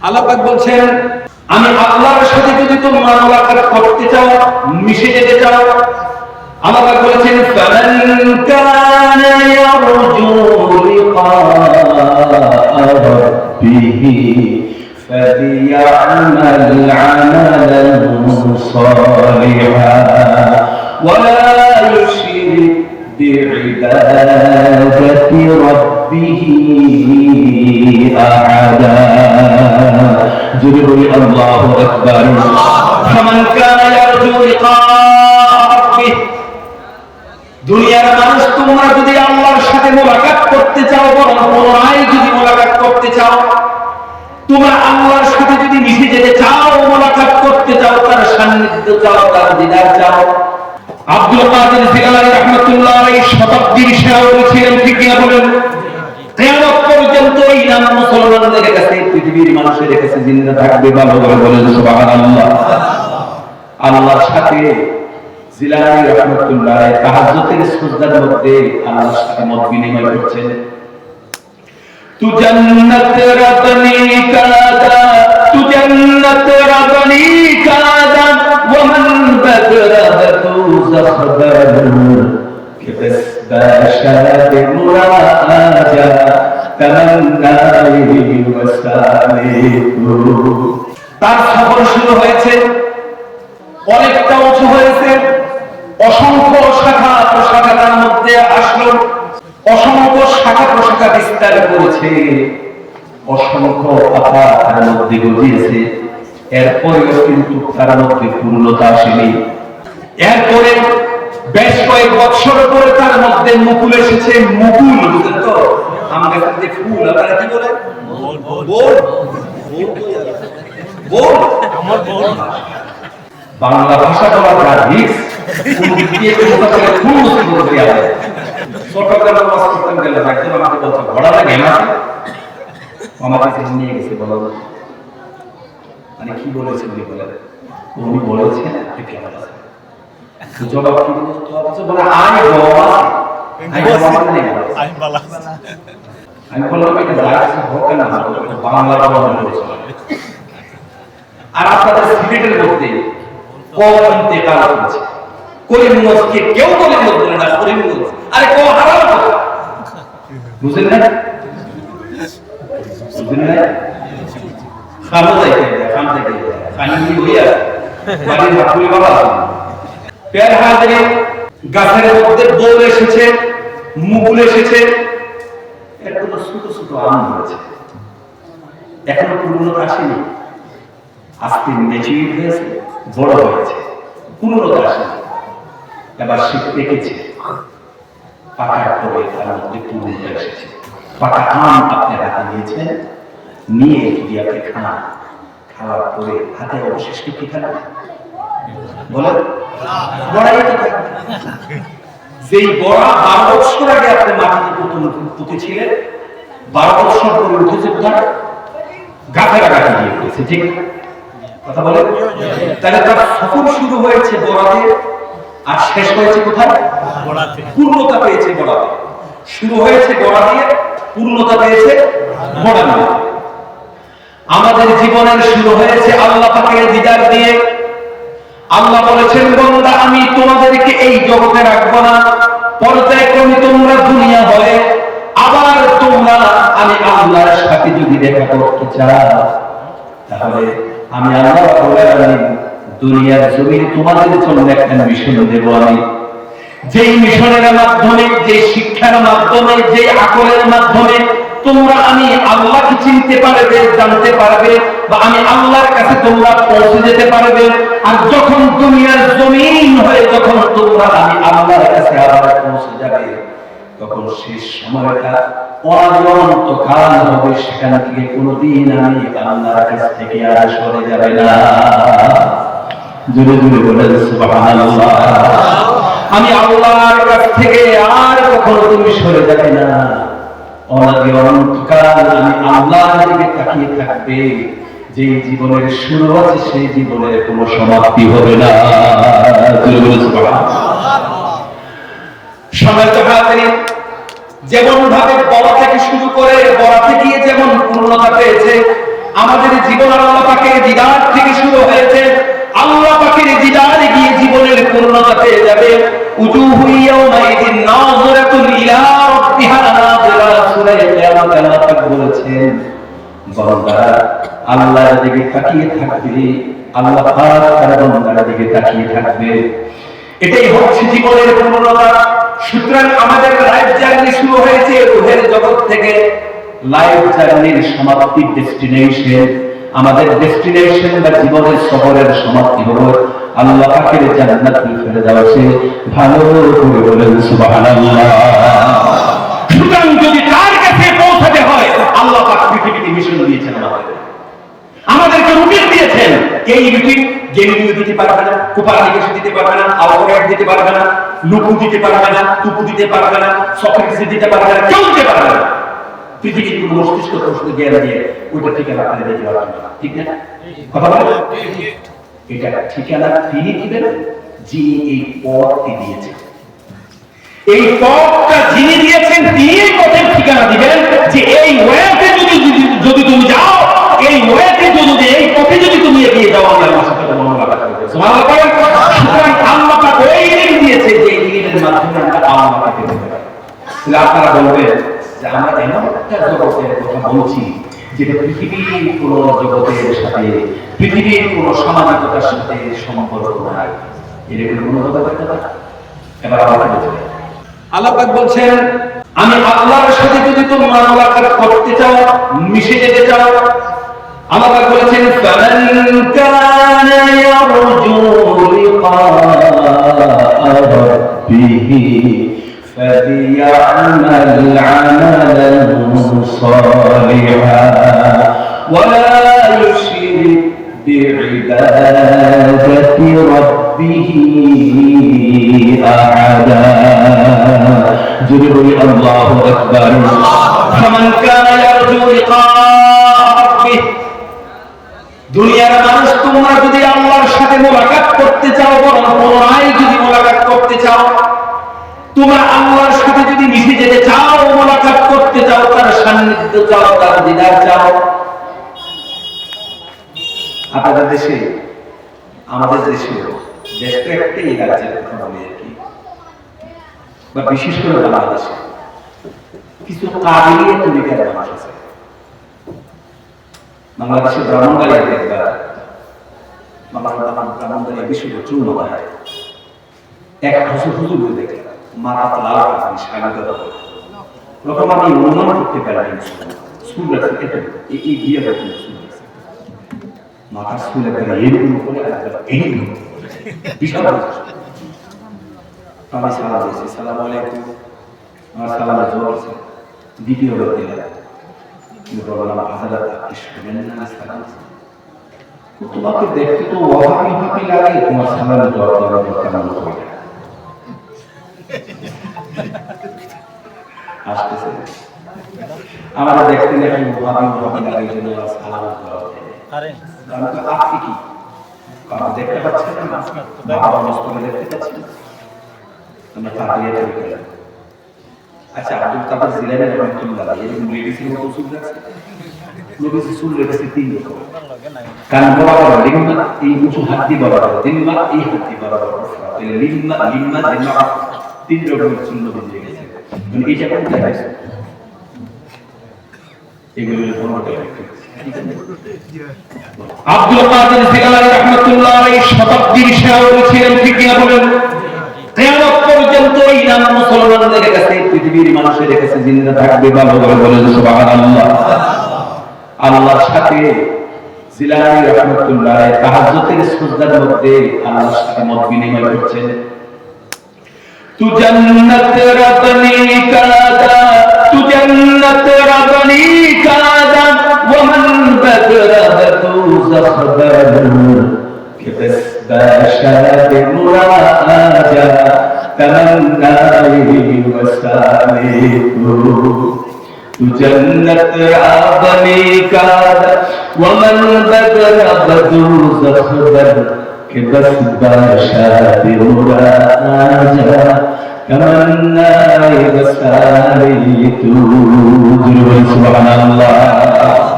আল্লাহ পাক বলছেন, আমি আল্লাহর সাথে যদি তোমরা মুলাকাত করতে চাও, মিশে যেতে চাও, আল্লাহ পাক বলেছেন ফামান কানা ইয়ারজু লিকা রাব্বিহি ফালিয়া'মাল 'আমালান সালিহান ওয়া লা ইউশরিক বি'ইবাদাতি রাব্বিহি আহাদা। যদি বলি আল্লাহু আকবার। ফামান কানা ইয়ারজু লিকা রাব্বিহি, দুনিয়ার মানুষ তোমরা যদি আল্লাহর সাথে মুলাকাত করতে চাও, বরং পুনরায় যদি মুলাকাত করতে চাও, তোমরা আল্লাহর সাথে যদি মিশে যেতে চাও, মুলাকাত করতে চাও, তার সান্নিধ্য চাও, তার দিদার চাও। আব্দুল কাদের জিলানী রাহমাতুল্লাহ আলাইহি শতাব্দীর সেরা ছিলেন, ঠিক কিনা বলেন? কিয়ামত পর্যন্ত এই নাম মুসলমানদের কাছে, পৃথিবীর মানুষের কাছে জিন্দা থাকবে। ভালো করে বলেন সুবহানাল্লাহ। আল্লাহর সাথে জিলানী রাহমাতুল্লাহ আলাইহি তাহাজ্জুদের সিজদার মধ্যে আল্লাহর সাথে মত বিনিময় করছেন। তু জান্নাত রাবনি কাদা, তু জান্নাত রাবনি কাদা ওয়া মান বাদরাতু যাখবান কিবাস বাশাত মুরাজা তামান্নাই ওয়াসালিকু। তার সফর শুরু হয়েছে, অনেকটা উঁচু হয়েছে, অসংখ্য শাখা প্রশাখা তার মধ্যে আসলো, অসংখ্য শাখা প্রশাখা বিস্তার করেছে, অসংখ্য পাতা তার মধ্যে গজিয়েছে। এরপরেও কিন্তু তার মধ্যে পূর্ণতা আসেনি। এরপরে বেশ কয়েক বছর পরে তার মধ্যে মুকুল এসেছে। মুকুল বুঝলেন তো, আমাদের কাছে ফুল, আপনারা কি বলেন? বোল। বোল আমার বোল। বাংলা ভাষা বলা প্রাধিক দিয়ে ফুল বলতে হবে। চট্টগ্রামের মাছ করতে গেলে একদম আমাকে বলছে ঘোড়া লাগে মাছ, আমার কাছে নিয়ে গেছে। বলো মানে কি বলেছে উনি? বলে উনি বলেছেন জবাব কি বলে আই আমি বললাম এটা যাচ্ছে হোক না বাংলা বলেছে। আর আপনাদের সিলেটের মধ্যে ইন্তেকাল করেছে করিমগঞ্জকে কেউ করিমগঞ্জ বলে না, করিমগঞ্জ। আরে কো হারাম কথা বুঝেন না? বুঝেন না? খামো যাইতে খাম থেকে খানি হইয়া বাড়ির বাপুরি বাবা পেয়ার হাজারে গাছের মধ্যে বোল এসেছে, মুকুল এসেছে, একটু ছোট ছোট আম হয়েছে, এখনো পূর্ণতা আসেনি। আস্তে মেচিউর হয়েছে, বড় হয়েছে, পূর্ণতা আসেনি। এবার সে পেকেছে, পাকার পরে তার মধ্যে পূর্ণতা এসেছে। পাকা আম আপনি হাতে নিয়েছেন, নিয়ে যদি আপনি খান, খাওয়ার পরে হাতে অবশিষ্ট কি থাকবে? বলেন বড়াই কি থাকবে? যেই বড়া 12 বছর আগে আপনি মাটিতে পুঁতেছিলেন, 12 বছর পরে উঠেছে কোথায়? গাছের গাছে দিয়ে উঠেছে, ঠিক কথা বলেন? তাহলে তার সফর শুরু হয়েছে বড়াতে, আর শেষ হয়েছে কোথায়? বড়াতে। পূর্ণতা পেয়েছে বড়াতে। শুরু হয়েছে বড়া দিয়ে, পূর্ণতা পেয়েছে বড়া দিয়ে। আমাদের জীবনের শুরু হয়েছে আল্লাহ পাকের দিদার দিয়ে। আল্লাহ বলেছেন, বান্দা আমি তোমাদেরকে এই জগতে রাখবো না, পর্যায়ক্রমে তোমরা দুনিয়া বলে, আবার তোমরা আমি আল্লাহর সাথে যদি দেখা করতে চাও, তাহলে আমি আল্লাহ দুনিয়ার জমিনে তোমাদের জন্য একটা মিশন দেব। আমি যেই মিশনের মাধ্যমে, যে শিক্ষার মাধ্যমে, যে আকলের মাধ্যমে তোমরা আমি আল্লাহকে চিনতে পারবে, জানতে পারবে, বা আমি আল্লাহর কাছে তোমরা পৌঁছে যেতে পারবে। আর যখন দুনিয়ার জমিন হয়ে যখন তোমরা আমি আল্লাহর কাছে আবার পৌঁছে যাবে, তখন শেষ সময়টা অনন্ত কাল হবে। সেখান থেকে কোনোদিন আমি আল্লাহর কাছ থেকে আর সরে যাবে না। জোরে জোরে বলেন সুবহানাল্লাহ। আমি আল্লাহর কাছ থেকে আর কখনো তুমি সরে যাবে না। অনাদি অনন্তকাল আমি আল্লাহর দিকে তাকিয়ে থাকবে। যে জীবনের শুরু আছে সেই জীবনের কোনো সমাপ্তি হবে না। যেমন ভাবে বড় থেকে শুরু করে বড় থেকে যেমন পূর্ণতা পেয়েছে, আমাদের জীবন শুরু হয়েছে। আল্লাহ পাকের দিদারে গিয়ে জীবনের পূর্ণতা পেয়ে যাবে। উজুহু ইয়াওমাইদিন নাযিরাতুন ইলা রাব্বিহা নাযিরা। সূরা কিয়ামত আল্লাহ পাক বলেছেন, বান্দা আল্লাহর দিকে তাকিয়ে থাকবে, আল্লাহ পাক তার বান্দার দিকে তাকিয়ে থাকবে। এটাই হচ্ছে জীবনের পূর্ণতা। সুতরাং আমাদের লাইফ জার্নি শুরু হয়েছে রূহের জগৎ থেকে। লাইফ জার্নির সমাপ্তি ডেস্টিনেশন, আমাদের ডেস্টিনেশন বা জীবনের সফরের সমাপ্তি হলো আল্লাহ পাকের জান্নাতুল ফেরদাউসে। ভালো করে বলেন সুবহানাল্লাহ। সুতরাং যদি তার কাছে পৌঁছাতে হয়, আল্লাহ পাক পৃথিবীতে মিশন দিয়েছেন আমাদেরকে রুটিন দিয়েছেন। এই রুটিন গেমিও দিতে পারবে না, কোপারনিকাস দিতে পারবে না, আলফারেড দিতে পারবে না, লুকু দিতে পারবে না, টুকু দিতে পারবে না, সক্রেটিস দিতে পারবে না, কেউ দিতে পারবে না। পৃথিবীর কোন মস্তিষ্ক প্রশ্ন জ্ঞান দিয়ে ওইটা ঠিকানা আপনি দিতে পারবেন না। ঠিক না? কথা বলেন। এটা ঠিকানা তিনি দিবেন যিনি এই পথটি দিয়েছেন। এই পথটা যিনি দিয়েছেন তিনি এই পথের ঠিকানা দিবেন যে এই ওয়েতে যদি তুমি যাও, এই ওয়েতে যদি এই পথে যদি তুমি এগিয়ে যাও, আল্লাহর সাথে তোমার মুলাকাত হবে। সুবহানাল্লাহ পড়েন। সুতরাং আল্লাহ পাক ওই ইলম দিয়েছে যে ইলমের মাধ্যমে আমরা আল্লাহকে পেতে পারি। তাহলে আপনারা বলবেন যে আমরা এমন একটা জগতের কথা বলছি যেটা পৃথিবীর কোন জগতের সাথে, পৃথিবীর কোন সামাজিকতার সাথে সম্পর্ক নাই, এরকম কোন কথা বলতে পারে? এবার আল্লাহ বলছেন, আল্লাহ পাক বলছেন, আমি আল্লাহর সাথে যদি তোমরা মুলাকাত করতে চাও, মিশে যেতে চাও, আল্লাহ পাক বলেছেন, ফামান কানা ইয়ারজু লিকা রাব্বিহি ফালিয়া'মাল 'আমালান সালিহান ওয়া লা ইউশরিক বি'ইবাদাতি রাব্বিহি আহাদা। যদি বলি আল্লাহু আকবার। ফামান কানা ইয়ারজু লিকা রাব্বিহি, দুনিয়ার মানুষ তোমরা যদি আল্লাহর সাথে মুলাকাত করতে চাও, বরং পুনরায় যদি মুলাকাত করতে চাও, তোমরা আল্লাহর সাথে যদি মিশে যেতে চাও, মুলাকাত করতে চাও, তার সান্নিধ্য চাও, তার দিদার চাও, আপনাদের দেশে, আমাদের দেশে, দেশটা একটাই রাজ্যের কথা বলি আর কি, বা বিশেষ করে বাংলাদেশে কিছু কাবিলিয়া তরিকার মানুষ আছে। বাংলাদেশের ব্রাহ্মণবাড়িয়া দেখবা, ব্রাহ্মণবাড়িয়া বিশুদ্ধ চূর্ণ হয়, এক হুজুর দেখে মাথা লাল আপনি স্বাগত রকম আমি অনুমান করতে পারি স্কুল আছে এই গিয়ে দেখুন মাথা স্কুলে করে এইরকম করে এইরকম বিশাল আমি সালাম দিয়েছি, সালাম আলাইকুম, আমার সালামের জোর আছে। দ্বিতীয় ব্যক্তি তোমাকে দেখতে তো ওয়াহাবি হাবি লাগে, তোমার সালামের জোর কেমন হবে আসতেছে। আমরা দেখতে নাকি ওয়াহাবি হাবি লাগে জন্য সালামের জোর আরে আপনি কি দেখতে পাচ্ছেন না? বাবা মস্তকে দেখতে পাচ্ছেন আমরা তাকিয়ে থাকি। আচ্ছা, আব্দুল কাদের জিলানী রাহমাতুল্লাহ এরকম লেডিসের মতো চুল রাখছে, নবীজি চুল রেখেছে তিন রকম, কান বরাবর লিম্মা, এই উঁচু হাত দিয়ে বরাবর লিম্মা, এই হাত দিয়ে বরাবর লিম্মা লিম্মা লিম্মা, তিন রকমের চুল নবীজি রেখেছে। মানে এই জায়গায় কোথায় আছে এগুলো বলতে আব্দুল কাদের জিলানী রাহমাতুল্লাহ আলাইহি শতাব্দীর শায়র ছিলেন, ঠিক কি বলেন? কিয়ামত পর্যন্ত এই নাম মুসলমানদের কাছে, পৃথিবীর মানুষের কাছে জিন্দা থাকবে। ভালো করে বলেন সুবহানাল্লাহ। আল্লাহর সাথে জিলানী রাহমাতুল্লাহ আলাইহি তাহাজ্জুদের সিজদার মধ্যে আল্লাহর সাথে মত বিনিময় করছেন। তু জান্নাত রাবনি কাদা, তু জান্নাত রাবনি কাদা ওয়া মান বাদরাতু যাখদারু كبس باشا مراجع تمنى وسالك جنت عبني كاد ومن بدر بدو زخبر كبس باشا مراجع تمنى وسالك سبحان الله.